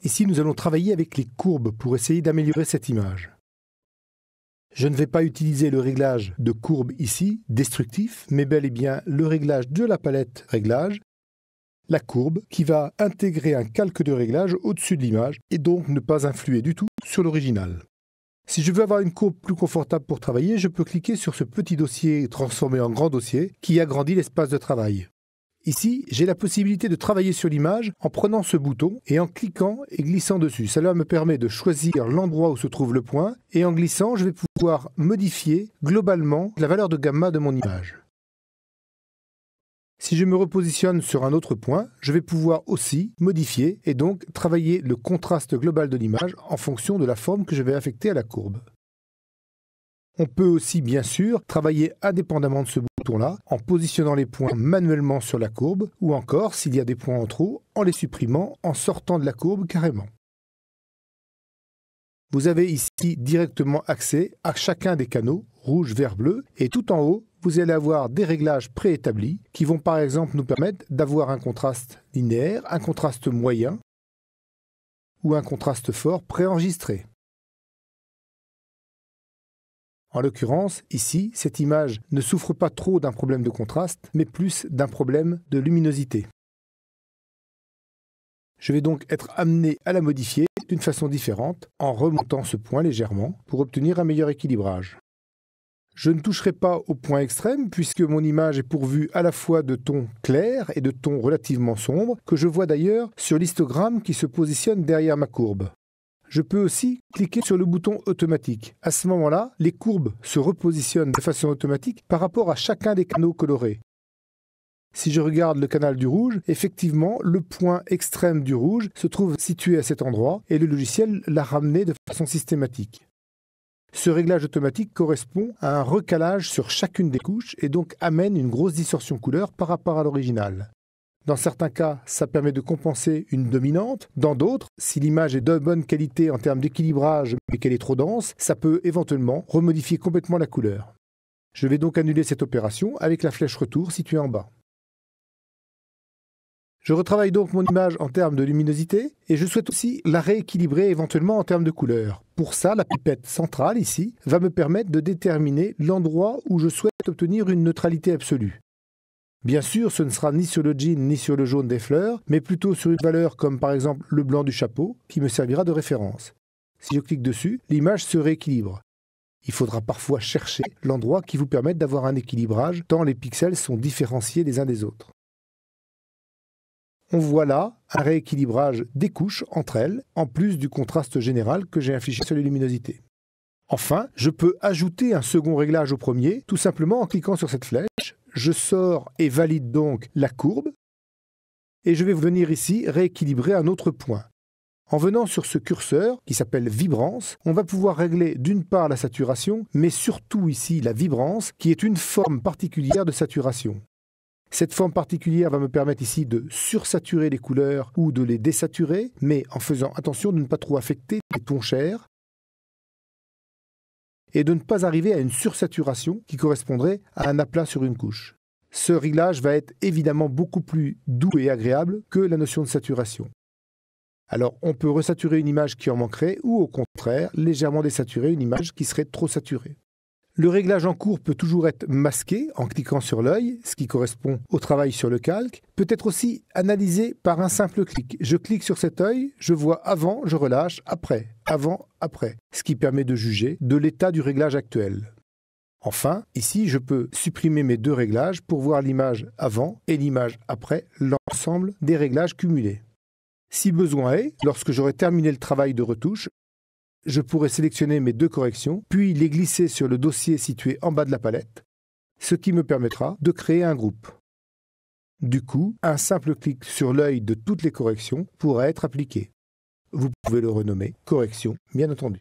Ici, nous allons travailler avec les courbes pour essayer d'améliorer cette image. Je ne vais pas utiliser le réglage de courbe ici, destructif, mais bel et bien le réglage de la palette réglage, la courbe qui va intégrer un calque de réglage au-dessus de l'image et donc ne pas influer du tout sur l'original. Si je veux avoir une courbe plus confortable pour travailler, je peux cliquer sur ce petit dossier transformé en grand dossier qui agrandit l'espace de travail. Ici, j'ai la possibilité de travailler sur l'image en prenant ce bouton et en cliquant et glissant dessus. Cela me permet de choisir l'endroit où se trouve le point et en glissant, je vais pouvoir modifier globalement la valeur de gamma de mon image. Si je me repositionne sur un autre point, je vais pouvoir aussi modifier et donc travailler le contraste global de l'image en fonction de la forme que je vais affecter à la courbe. On peut aussi, bien sûr, travailler indépendamment de ce bouton-là, en positionnant les points manuellement sur la courbe, ou encore, s'il y a des points en trop, en les supprimant, en sortant de la courbe carrément. Vous avez ici directement accès à chacun des canaux, rouge, vert, bleu, et tout en haut, vous allez avoir des réglages préétablis qui vont par exemple nous permettre d'avoir un contraste linéaire, un contraste moyen ou un contraste fort préenregistré. En l'occurrence, ici, cette image ne souffre pas trop d'un problème de contraste, mais plus d'un problème de luminosité. Je vais donc être amené à la modifier d'une façon différente en remontant ce point légèrement pour obtenir un meilleur équilibrage. Je ne toucherai pas au point extrême puisque mon image est pourvue à la fois de tons clairs et de tons relativement sombres que je vois d'ailleurs sur l'histogramme qui se positionne derrière ma courbe. Je peux aussi cliquer sur le bouton automatique. À ce moment-là, les courbes se repositionnent de façon automatique par rapport à chacun des canaux colorés. Si je regarde le canal du rouge, effectivement, le point extrême du rouge se trouve situé à cet endroit et le logiciel l'a ramené de façon systématique. Ce réglage automatique correspond à un recalage sur chacune des couches et donc amène une grosse distorsion couleur par rapport à l'original. Dans certains cas, ça permet de compenser une dominante. Dans d'autres, si l'image est de bonne qualité en termes d'équilibrage mais qu'elle est trop dense, ça peut éventuellement remodifier complètement la couleur. Je vais donc annuler cette opération avec la flèche retour située en bas. Je retravaille donc mon image en termes de luminosité et je souhaite aussi la rééquilibrer éventuellement en termes de couleur. Pour ça, la pipette centrale ici va me permettre de déterminer l'endroit où je souhaite obtenir une neutralité absolue. Bien sûr, ce ne sera ni sur le jean ni sur le jaune des fleurs, mais plutôt sur une valeur comme par exemple le blanc du chapeau qui me servira de référence. Si je clique dessus, l'image se rééquilibre. Il faudra parfois chercher l'endroit qui vous permette d'avoir un équilibrage tant les pixels sont différenciés les uns des autres. On voit là un rééquilibrage des couches entre elles, en plus du contraste général que j'ai affiché sur les luminosités. Enfin, je peux ajouter un second réglage au premier, tout simplement en cliquant sur cette flèche. Je sors et valide donc la courbe, et je vais venir ici rééquilibrer un autre point. En venant sur ce curseur, qui s'appelle vibrance, on va pouvoir régler d'une part la saturation, mais surtout ici la vibrance, qui est une forme particulière de saturation. Cette forme particulière va me permettre ici de sursaturer les couleurs ou de les désaturer, mais en faisant attention de ne pas trop affecter les tons chers et de ne pas arriver à une sursaturation qui correspondrait à un aplat sur une couche. Ce réglage va être évidemment beaucoup plus doux et agréable que la notion de saturation. Alors on peut resaturer une image qui en manquerait ou au contraire légèrement désaturer une image qui serait trop saturée. Le réglage en cours peut toujours être masqué en cliquant sur l'œil, ce qui correspond au travail sur le calque, peut être aussi analysé par un simple clic. Je clique sur cet œil, je vois avant, je relâche, après, avant, après, ce qui permet de juger de l'état du réglage actuel. Enfin, ici, je peux supprimer mes deux réglages pour voir l'image avant et l'image après l'ensemble des réglages cumulés. Si besoin est, lorsque j'aurai terminé le travail de retouche, je pourrai sélectionner mes deux corrections, puis les glisser sur le dossier situé en bas de la palette, ce qui me permettra de créer un groupe. Du coup, un simple clic sur l'œil de toutes les corrections pourra être appliqué. Vous pouvez le renommer correction, bien entendu.